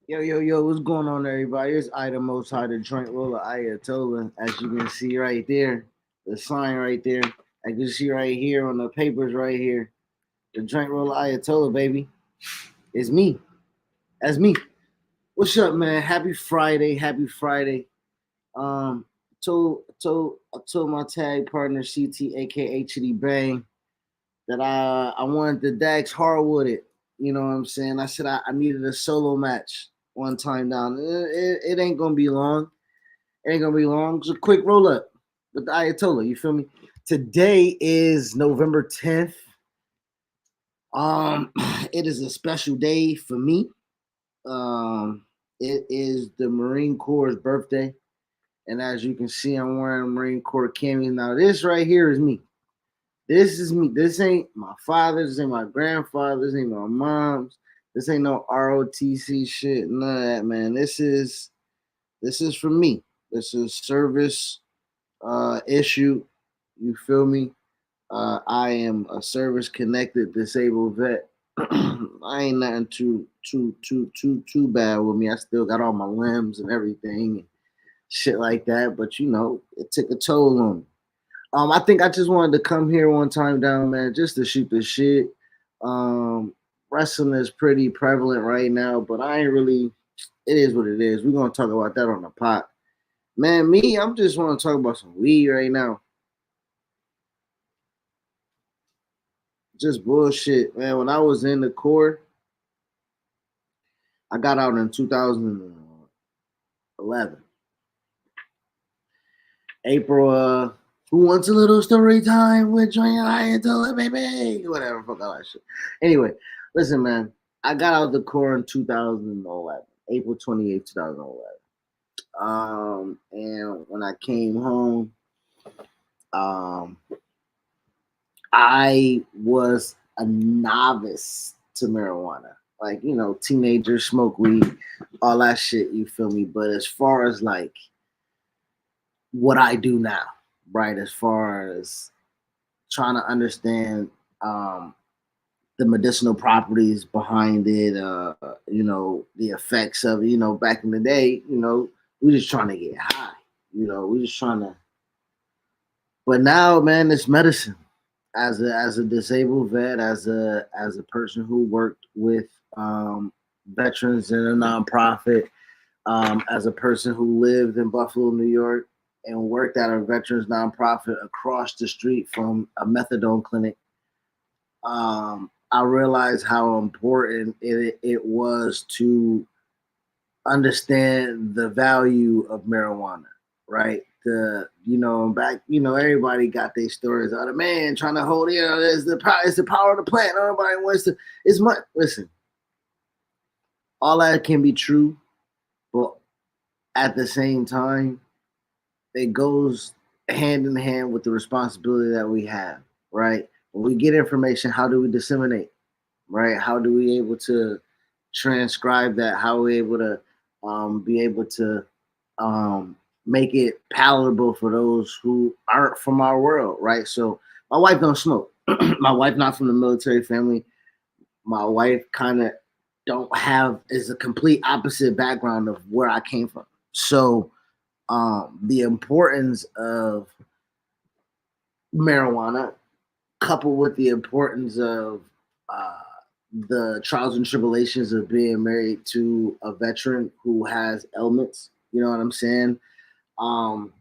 Yo, yo, yo, what's going on, everybody? It's Ida Most High, the joint roller Ayatollah. As you can see right there, the sign right there. I can see right here on the papers right here, the joint roller Ayatollah, baby. It's me. That's me. What's up, man? Happy Friday. Happy Friday. Um, I told my tag partner CT, aka Chitty Bang, that I wanted the Dax hardwood it. You know what I'm saying? I said I needed a solo match one time down. It ain't gonna be long. It ain't gonna be long. It's a quick roll up with the Ayatollah. You feel me? Today is November 10th. Um, it is a special day for me. It is the Marine Corps' birthday, and as you can see, I'm wearing a Marine Corps cami. Now, this right here is me. This is me. This ain't my father's. This ain't my grandfather's. This ain't my mom's. This ain't no ROTC shit. None of that, man. This is for me. This is service issue. You feel me? I am a service connected disabled vet. I ain't nothing too bad with me. I still got all my limbs and everything and shit like that. But it took a toll on me. I think I just wanted to come here one time down, man, just to shoot the shit. Um, Wrestling is pretty prevalent right now, but I ain't really. It is what it is. We're gonna talk about that on the pot, man. Me, I'm just want to talk about some weed right now. Just bullshit, man. When I was in the Corps, I got out in 2011, April. Who wants a little story time with Johnny and Ayatollah, baby? Whatever, fuck all that shit. Anyway, listen, man. I got out of the Corps in 2011, April 28th, 2011. And when I came home, um, I was a novice to marijuana. Like, teenagers smoke weed, all that shit, you feel me? But as far as like what I do now, right? As far as trying to understand the medicinal properties behind it, the effects of it, back in the day, we just trying to get high. We just trying to, but now, man, it's medicine. As a disabled vet, as a person who worked with veterans in a nonprofit, as a person who lived in Buffalo, New York, and worked at a veterans nonprofit across the street from a methadone clinic, I realized how important it was to understand the value of marijuana, right? Back, everybody got their stories. Oh, the man trying to hold, there's the power, it's the power of the plant. Nobody wants to, it's much, listen, all that can be true, but at the same time, it goes hand in hand with the responsibility that we have, right? When we get information, how do we disseminate, right? How do we able to transcribe that? How are we able to be able to make it palatable for those who aren't from our world, right? So my wife don't smoke. My wife not from the military family. My wife kind of don't have is a complete opposite background of where I came from. So the importance of marijuana, coupled with the importance of uh, the trials and tribulations of being married to a veteran who has ailments. You know what I'm saying? Um,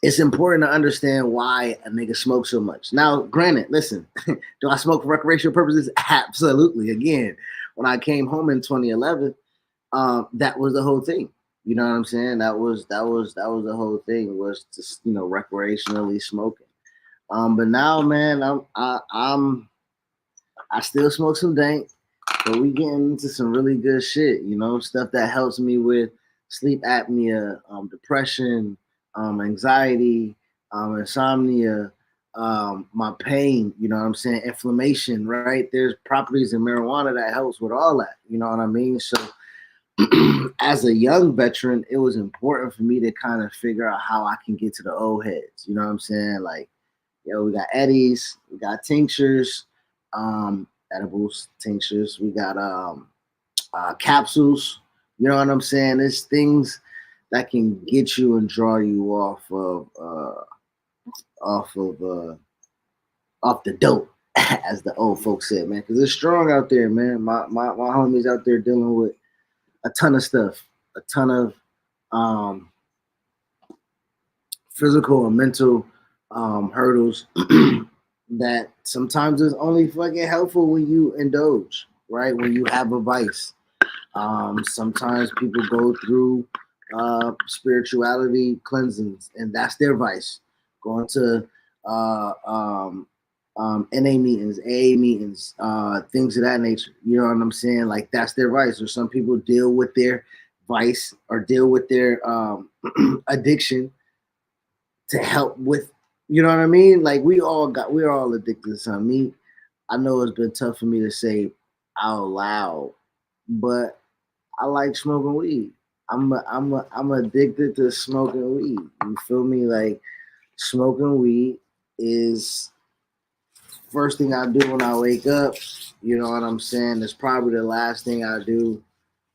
it's important to understand why a nigga smokes so much. Now, granted, listen, do I smoke for recreational purposes? Absolutely. Again, when I came home in 2011, that was the whole thing. You know what I'm saying? That was the whole thing was just recreationally smoking. But now, man, I still smoke some dank, but we getting into some really good shit. Stuff that helps me with sleep apnea, depression, anxiety, insomnia, my pain. You know what I'm saying? Inflammation, right? There's properties in marijuana that helps with all that. You know what I mean? So as a young veteran, it was important for me to kind of figure out how I can get to the old heads. You know what I'm saying? Like, we got eddies, we got tinctures, edibles, tinctures. We got capsules. You know what I'm saying? It's things that can get you and draw you off of off the dope, as the old folks said, man. Because it's strong out there, man. My homies out there dealing with a ton of stuff, a ton of um, physical and mental hurdles that sometimes is only fucking helpful when you indulge, right? When you have a vice. Sometimes people go through spirituality cleansings, and that's their vice. Going to uh, um, NA meetings, AA meetings, things of that nature. You know what I'm saying? Like that's their vice. Or some people deal with their vice or deal with their addiction to help with, you know what I mean? Like we're all addicted to something. Me, I know it's been tough for me to say out loud, but I like smoking weed. I'm addicted to smoking weed. You feel me? Like smoking weed is first thing I do when I wake up. You know what I'm saying? It's probably the last thing I do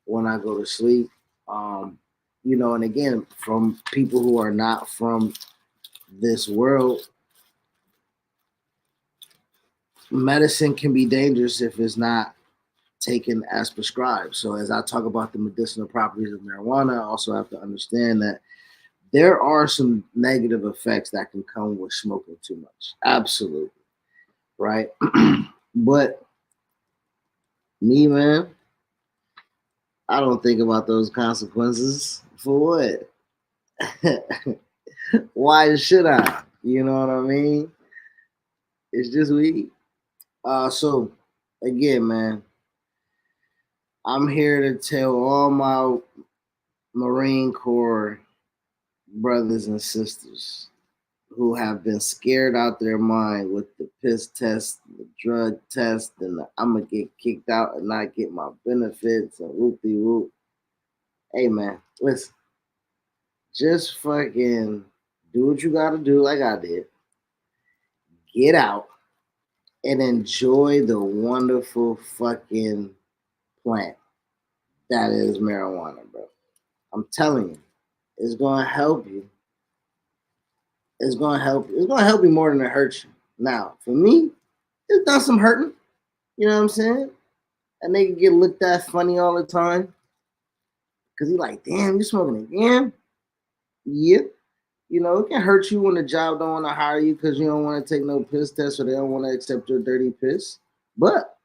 when I go to sleep. Um, and again, from people who are not from this world, medicine can be dangerous if it's not taken as prescribed. So as I talk about the medicinal properties of marijuana, I also have to understand that there are some negative effects that can come with smoking too much. Absolutely. Right. But me, man, I don't think about those consequences. For what? Why should I? You know what I mean? It's just weed. So again, man, I'm here to tell all my Marine Corps brothers and sisters who have been scared out their mind with the piss test, the drug test, and I'm gonna get kicked out and not get my benefits and whoop de whoop. Hey man, listen, just fucking do what you gotta do, like I did. Get out and enjoy the wonderful fucking plant that is marijuana, bro. I'm telling you, it's gonna help you. It's gonna help you. It's gonna help you more than it hurts you. Now, for me, it's done some hurting. You know what I'm saying? That nigga get looked at funny all the time. Cause he like, damn, you smoking again? Yeah. It can hurt you when the job don't want to hire you because you don't want to take no piss test or they don't want to accept your dirty piss. But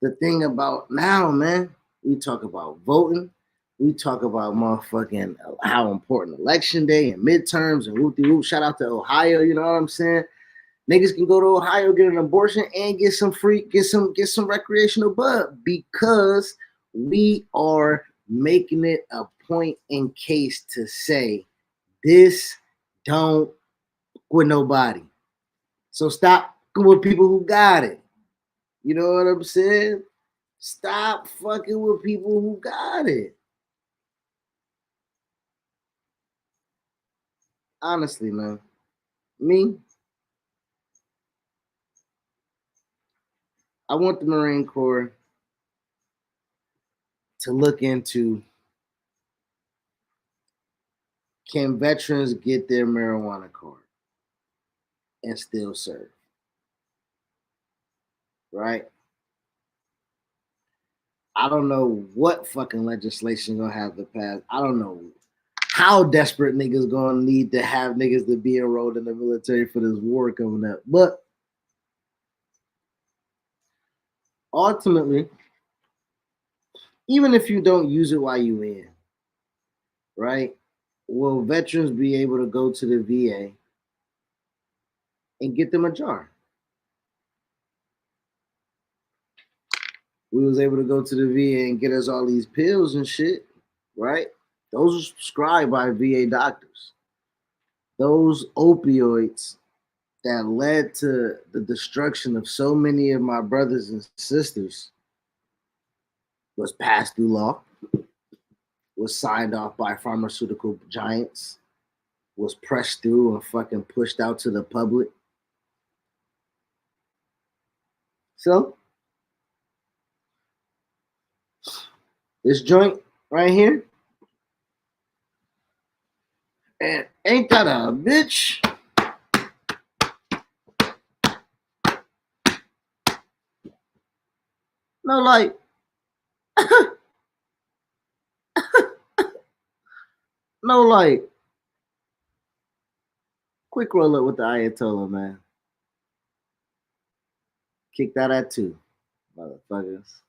the thing about now, man, we talk about voting. We talk about motherfucking how important election day and midterms and whoop de whoop. Shout out to Ohio, you know what I'm saying? Niggas can go to Ohio, get an abortion, and get some recreational bud because we are making it a point in case to say this don't with nobody. So stop with people who got it. You know what I'm saying? Stop fucking with people who got it. Honestly, man. Me, I want the Marine Corps to look into, can veterans get their marijuana card and still serve? Right? I don't know what fucking legislation gonna have to pass. I don't know how desperate niggas gonna need to have niggas to be enrolled in the military for this war coming up. But ultimately, even if you don't use it while you in, right? Will veterans be able to go to the VA and get them a jar? We was able to go to the VA and get us all these pills and shit, right? Those are prescribed by VA doctors. Those opioids that led to the destruction of so many of my brothers and sisters was passed through law, was signed off by pharmaceutical giants, was pressed through and fucking pushed out to the public. So this joint right here. And ain't that a bitch? No, like, no, like, quick roll up with the Ayatollah, man. Kick that at two, motherfuckers.